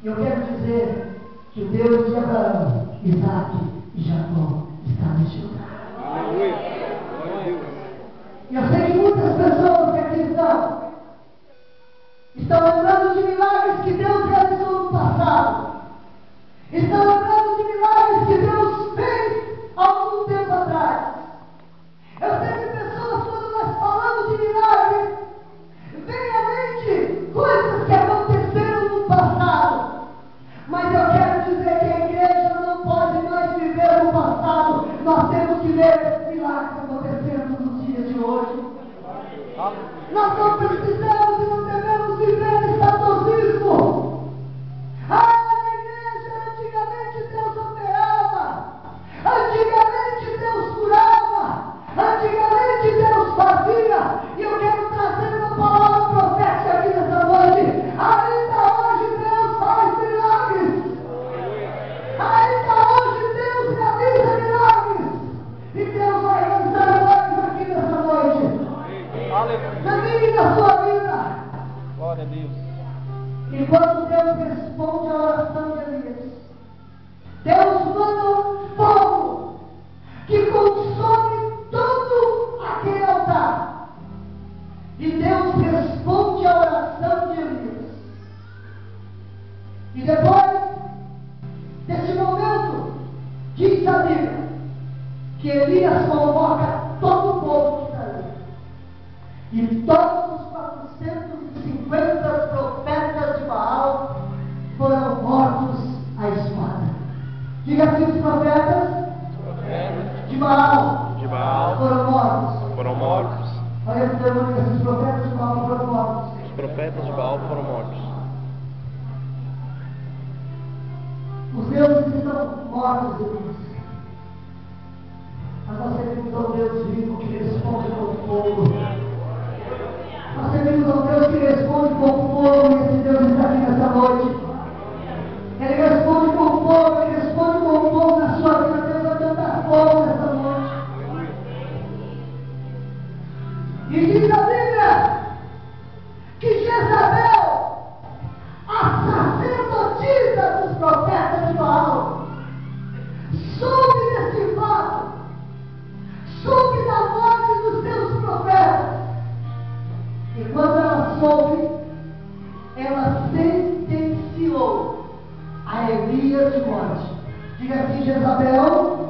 Eu quero dizer que o Deus de Abraão, Isaac e Jacó está neste lugar. Aleluia. Glória a Deus. E eu sei que muitas pessoas que aqui estão lembrando de milagres que Deus realizou no passado. Estão lembrando de milagres que Deus fez há algum tempo atrás. Eu sei que pessoas, quando nós falamos de milagres, vem à mente coisas que aconteceram no passado. Mas eu quero dizer que a igreja não pode mais viver no passado. Nós temos que ver milagres acontecendo nos dias de hoje. Nós não precisamos e não devemos viver em saudosismo. Na igreja, antigamente Deus operava, antigamente Deus curava, antigamente Deus fazia. E eu quero trazer uma palavra profética aqui nessa noite. Ainda hoje Deus faz milagres. Ainda hoje Deus realiza milagres. E Deus vai realizar milagres aqui nessa noite. Na minha e na sua vida. Glória a Deus. E quando Deus responde a oração de Elias, Deus manda um fogo que consome todo aquele altar. E Deus responde a oração de Elias. E depois desse momento, diz a Bíblia que Elias convoca todo o povo que está ali. E todos os 450 profetas de Baal foram mortos à espada. Diga assim: os profetas de Baal foram mortos. Foram mortos. Olha o demônio, esses profetas de Baal foram mortos. Os profetas de Baal foram mortos. Os deuses estão mortos, irmãos. Mas nós servimos ao Deus vivo que responde com fogo. Nós servimos ao Deus que responde com fogo, e esse Deus está aqui nessa noite. Ele responde com fogo, ele responde com fogo na sua vida. Deus vai cantar fogo nessa noite. E diz a Bíblia que Jezabel, a sacerdotisa dos profetas de Baal, soube desse fato, soube da morte dos seus profetas. E quando ela soube, ela sentenciou a Elias de morte. Diga assim: Jezabel